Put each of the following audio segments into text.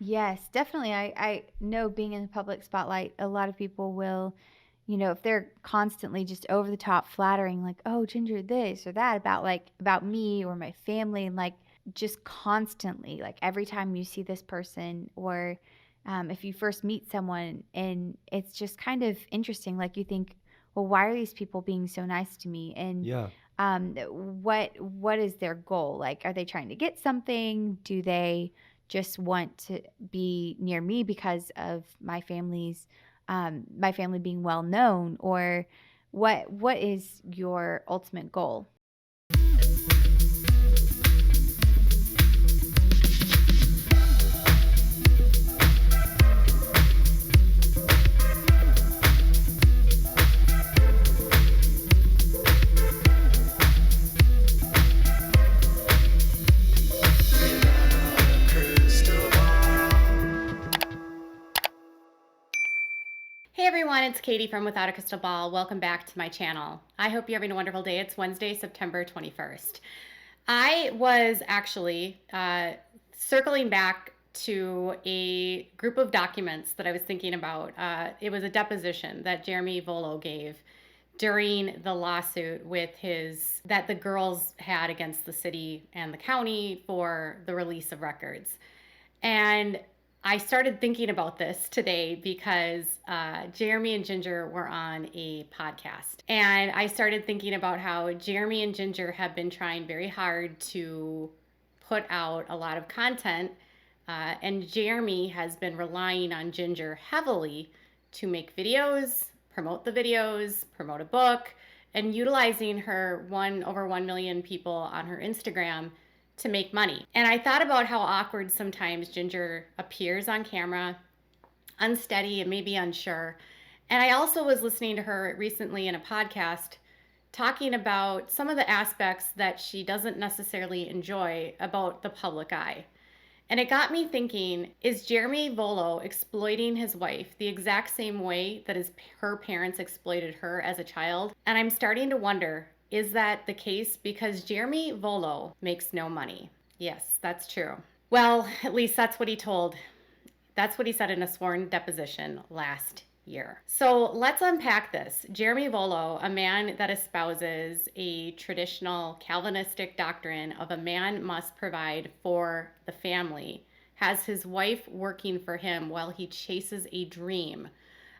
Yes, definitely. I know being in the public spotlight, a lot of people will, if they're constantly just over the top flattering, like, oh, Ginger, this or that about me or my family, and like just constantly, like every time you see this person, or if you first meet someone, and it's just kind of interesting. Like you think, well, why are these people being so nice to me? And Yeah. what is their goal? Like, are they trying to get something? Do they just want to be near me because of my family being well known, or what is your ultimate goal? Hey everyone, it's Katie from Without a Crystal Ball. Welcome back to my channel. I hope you're having a wonderful day. It's Wednesday, September 21st. I was actually circling back to a group of documents that I was thinking about. It was a deposition that Jeremy Volo gave during the lawsuit that the girls had against the city and the county for the release of records. And I started thinking about this today because Jeremy and Jinger were on a podcast. And I started thinking about how Jeremy and Jinger have been trying very hard to put out a lot of content. And Jeremy has been relying on Jinger heavily to make videos, promote the videos, promote a book, and utilizing her over 1 million people on her Instagram to make money. And I thought about how awkward sometimes Jinger appears on camera, unsteady and maybe unsure. And I also was listening to her recently in a podcast talking about some of the aspects that she doesn't necessarily enjoy about the public eye. And it got me thinking, is Jeremy Volo exploiting his wife the exact same way that her parents exploited her as a child? And I'm starting to wonder, is that the case? Because Jeremy Volo makes no money. Yes, that's true. Well, at least that's what he told. That's what he said in a sworn deposition last year. So let's unpack this. Jeremy Volo, a man that espouses a traditional Calvinistic doctrine of a man must provide for the family, has his wife working for him while he chases a dream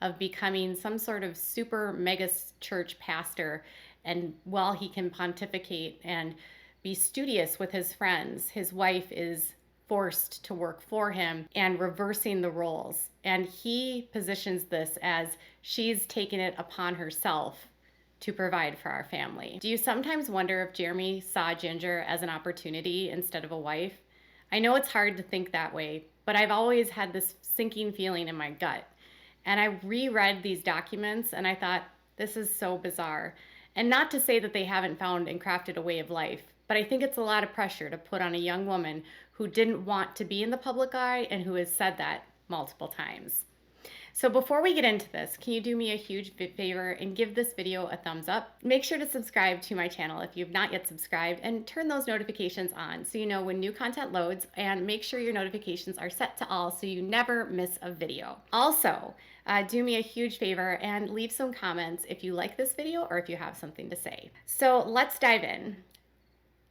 of becoming some sort of super mega church pastor, and while he can pontificate and be studious with his friends, his wife is forced to work for him and reversing the roles. And he positions this as she's taken it upon herself to provide for our family. Do you sometimes wonder if Jeremy saw Jinger as an opportunity instead of a wife? I know it's hard to think that way, but I've always had this sinking feeling in my gut. And I reread these documents and I thought, this is so bizarre. And not to say that they haven't found and crafted a way of life, but I think it's a lot of pressure to put on a young woman who didn't want to be in the public eye and who has said that multiple times. So before we get into this, can you do me a huge favor and give this video a thumbs up? Make sure to subscribe to my channel if you've not yet subscribed, and turn those notifications on so you know when new content loads, and make sure your notifications are set to all so you never miss a video. Also, do me a huge favor and leave some comments if you like this video or if you have something to say. So let's dive in.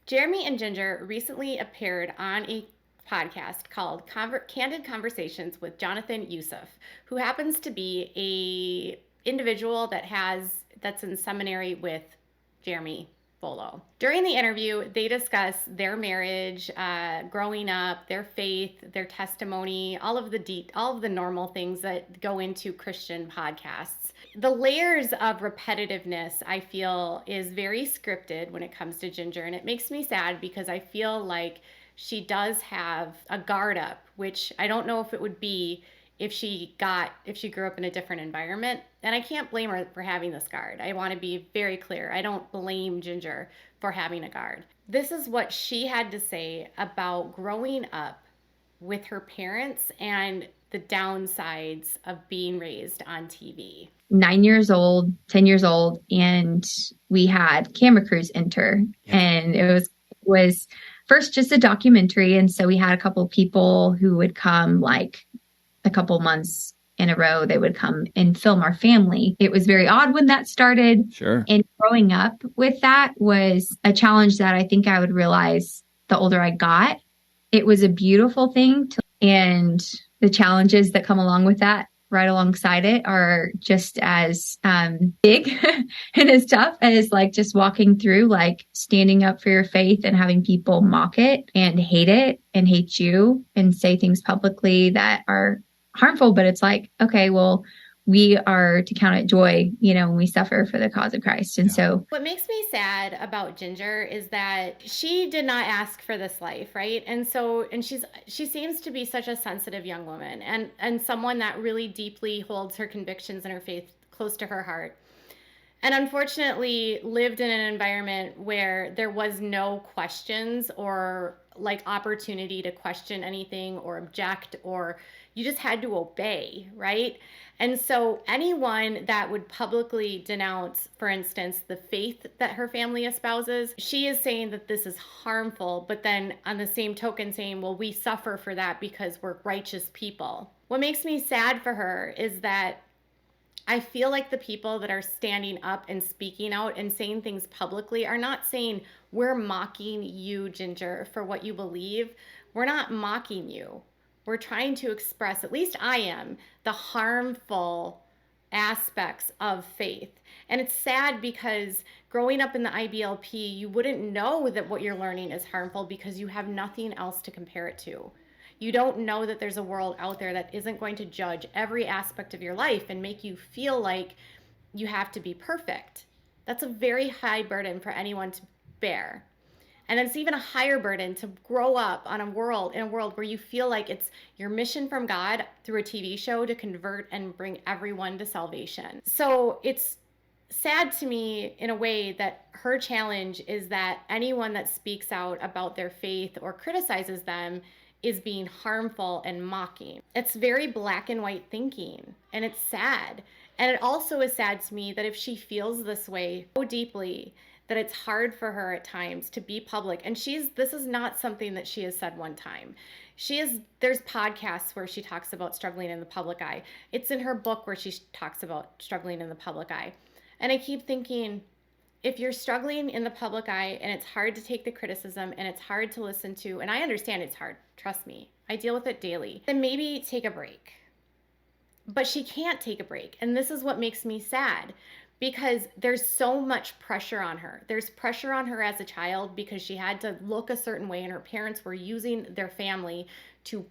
Jeremy and Jinger recently appeared on a podcast called Candid Conversations with Jonathan Youssef, who happens to be a individual that's in seminary with Jeremy Volo. During the interview, they discuss their marriage, growing up, their faith, their testimony, all of the normal things that go into Christian podcasts. The layers of repetitiveness, I feel, is very scripted when it comes to Jinger, and it makes me sad because I feel like she does have a guard up, which I don't know if it would be if she grew up in a different environment. And I can't blame her for having this guard. I want to be very clear. I don't blame Jinger for having a guard. This is what she had to say about growing up with her parents and the downsides of being raised on TV. 9 years old, 10 years old, and we had camera crews enter. And it was first just a documentary. And so we had a couple people who would come like a couple months in a row. They would come and film our family. It was very odd when that started. Sure. And growing up with that was a challenge that I think I would realize the older I got. It was a beautiful thing and the challenges that come along with that right alongside it are just as big and as tough as like just walking through, like standing up for your faith and having people mock it and hate you and say things publicly that are harmful. But it's like, okay, well, we are to count it joy, when we suffer for the cause of Christ. And so what makes me sad about Jinger is that she did not ask for this life, right? And she seems to be such a sensitive young woman and someone that really deeply holds her convictions and her faith close to her heart. And unfortunately lived in an environment where there was no questions or like opportunity to question anything or object, or you just had to obey, right? And so anyone that would publicly denounce, for instance, the faith that her family espouses, she is saying that this is harmful, but then on the same token saying, well, we suffer for that because we're righteous people. What makes me sad for her is that I feel like the people that are standing up and speaking out and saying things publicly are not saying, we're mocking you, Jinger, for what you believe. We're not mocking you. We're trying to express, at least I am, the harmful aspects of faith. And it's sad because growing up in the IBLP, you wouldn't know that what you're learning is harmful because you have nothing else to compare it to. You don't know that there's a world out there that isn't going to judge every aspect of your life and make you feel like you have to be perfect. That's a very high burden for anyone to bear. And it's even a higher burden to grow up in a world where you feel like it's your mission from God through a TV show to convert and bring everyone to salvation. So it's sad to me in a way that her challenge is that anyone that speaks out about their faith or criticizes them is being harmful and mocking. It's very black and white thinking, and it's sad. And it also is sad to me that if she feels this way so deeply, that it's hard for her at times to be public. And this is not something that she has said one time. There's podcasts where she talks about struggling in the public eye. It's in her book where she talks about struggling in the public eye. And I keep thinking, if you're struggling in the public eye and it's hard to take the criticism and it's hard to listen to, and I understand it's hard, trust me, I deal with it daily, then maybe take a break. But she can't take a break. And this is what makes me sad, because there's so much pressure on her. There's pressure on her as a child because she had to look a certain way and her parents were using their family to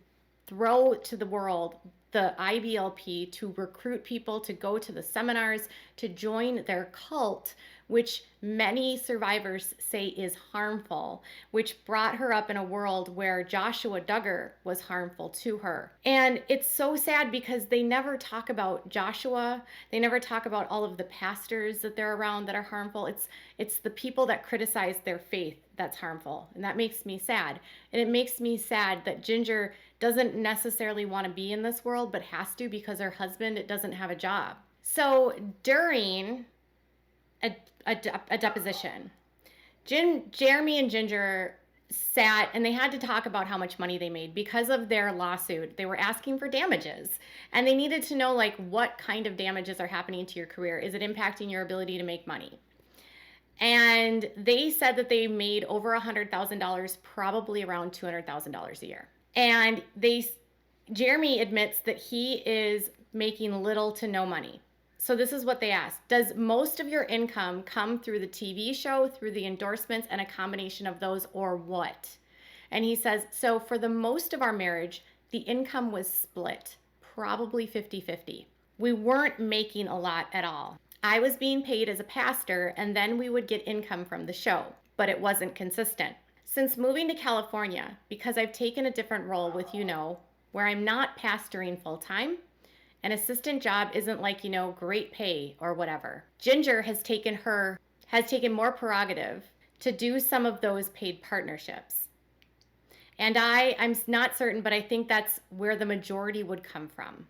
throw to the world the IBLP, to recruit people to go to the seminars, to join their cult, which many survivors say is harmful, which brought her up in a world where Joshua Duggar was harmful to her. And it's so sad because they never talk about Joshua. They never talk about all of the pastors that they're around that are harmful. It's the people that criticize their faith that's harmful. And that makes me sad. And it makes me sad that Jinger doesn't necessarily want to be in this world, but has to because her husband doesn't have a job. So during a deposition, Jeremy and Jinger sat and they had to talk about how much money they made because of their lawsuit. They were asking for damages and they needed to know like what kind of damages are happening to your career. Is it impacting your ability to make money? And they said that they made over $100,000, probably around $200,000 a year. And Jeremy admits that he is making little to no money. So this is what they asked. Does most of your income come through the TV show, through the endorsements, and a combination of those, or what? And he says, so for the most of our marriage, the income was split, probably 50-50. We weren't making a lot at all. I was being paid as a pastor, and then we would get income from the show, but it wasn't consistent. Since moving to California, because I've taken a different role with where I'm not pastoring full-time, an assistant job isn't like, great pay or whatever. Jinger has taken more prerogative to do some of those paid partnerships. And I'm not certain, but I think that's where the majority would come from.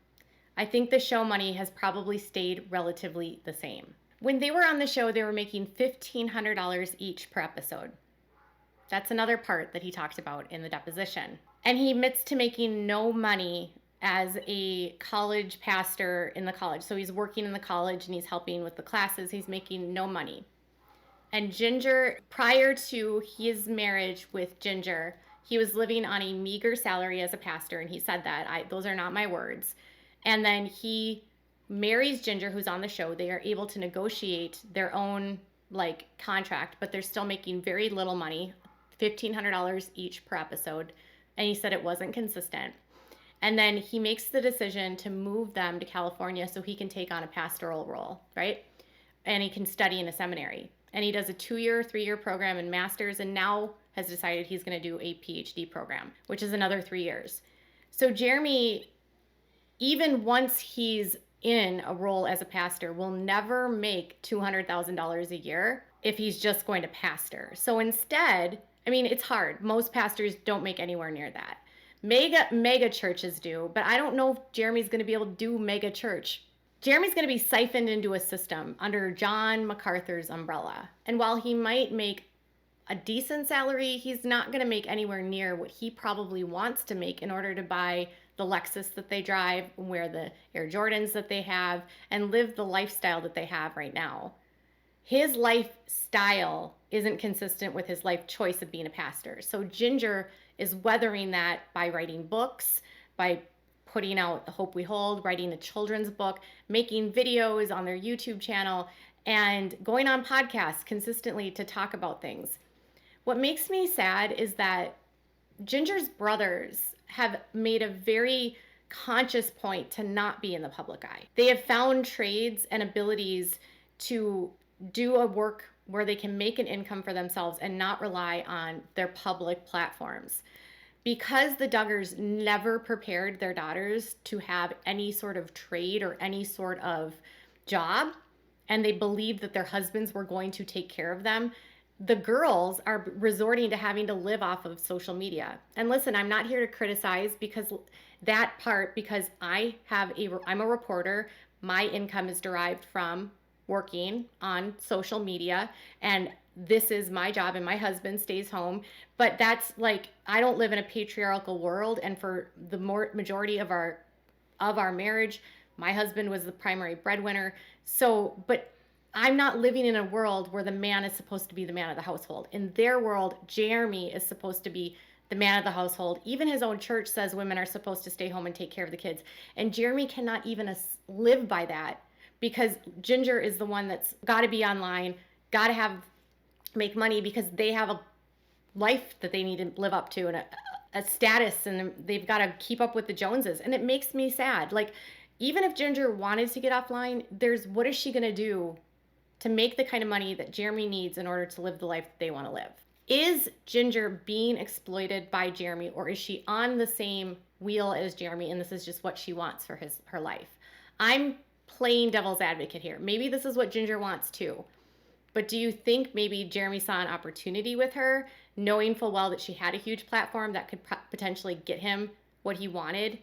I think the show money has probably stayed relatively the same. When they were on the show, they were making $1,500 each per episode. That's another part that he talked about in the deposition. And he admits to making no money as a college pastor in the college. So he's working in the college and he's helping with the classes. He's making no money. And Jinger, prior to his marriage with Jinger, he was living on a meager salary as a pastor, and he said that. Those are not my words. And then he marries Jinger, who's on the show. They are able to negotiate their own like contract, but they're still making very little money, $1,500 each per episode. And he said it wasn't consistent. And then he makes the decision to move them to California so he can take on a pastoral role, right? And he can study in a seminary. And he does a 2-year, 3-year program in master's, and now has decided he's going to do a PhD program, which is another 3 years. So Jeremy, even once he's in a role as a pastor, will never make $200,000 a year if he's just going to pastor. So instead, I mean, it's hard. Most pastors don't make anywhere near that. Mega churches do, but I don't know if Jeremy's going to be able to do mega church. Jeremy's going to be siphoned into a system under John MacArthur's umbrella. And while he might make a decent salary, he's not going to make anywhere near what he probably wants to make in order to buy the Lexus that they drive, wear the Air Jordans that they have, and live the lifestyle that they have right now. His lifestyle isn't consistent with his life choice of being a pastor. So Jinger is weathering that by writing books, by putting out The Hope We Hold, writing a children's book, making videos on their YouTube channel, and going on podcasts consistently to talk about things. What makes me sad is that Jinger's brothers have made a very conscious point to not be in the public eye. They have found trades and abilities to do a work where they can make an income for themselves and not rely on their public platforms. Because the Duggars never prepared their daughters to have any sort of trade or any sort of job, and they believed that their husbands were going to take care of them, the girls are resorting to having to live off of social media. And listen, I'm not here to criticize because I'm a reporter. My income is derived from working on social media, and this is my job, and my husband stays home. But that's like, I don't live in a patriarchal world, and for the majority of our marriage, my husband was the primary breadwinner. So, but I'm not living in a world where the man is supposed to be the man of the household. In their world, Jeremy is supposed to be the man of the household. Even his own church says women are supposed to stay home and take care of the kids. And Jeremy cannot even live by that because Jinger is the one that's got to be online, got to make money because they have a life that they need to live up to and a status, and they've got to keep up with the Joneses. And it makes me sad. Like, even if Jinger wanted to get offline, what is she going to do to make the kind of money that Jeremy needs in order to live the life that they want to live? Is Jinger being exploited by Jeremy, or is she on the same wheel as Jeremy and this is just what she wants for her life? I'm playing devil's advocate here. Maybe this is what Jinger wants too. But do you think maybe Jeremy saw an opportunity with her, knowing full well that she had a huge platform that could potentially get him what he wanted,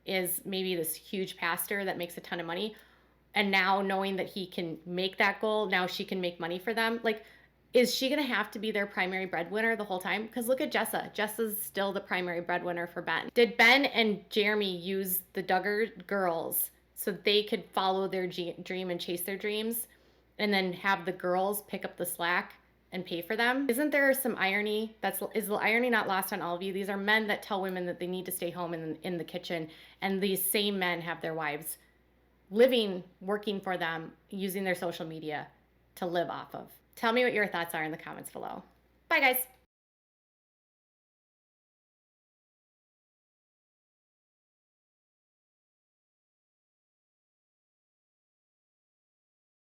is maybe this huge pastor that makes a ton of money? And now knowing that he can make that goal, now she can make money for them. Like, is she going to have to be their primary breadwinner the whole time? Because look at Jessa. Jessa's still the primary breadwinner for Ben. Did Ben and Jeremy use the Duggar girls so they could follow their dream and chase their dreams, and then have the girls pick up the slack and pay for them? Isn't there some irony? Is the irony not lost on all of you? These are men that tell women that they need to stay home in the kitchen, and these same men have their wives working for them, using their social media to live off of. Tell me what your thoughts are in the comments below. Bye, guys.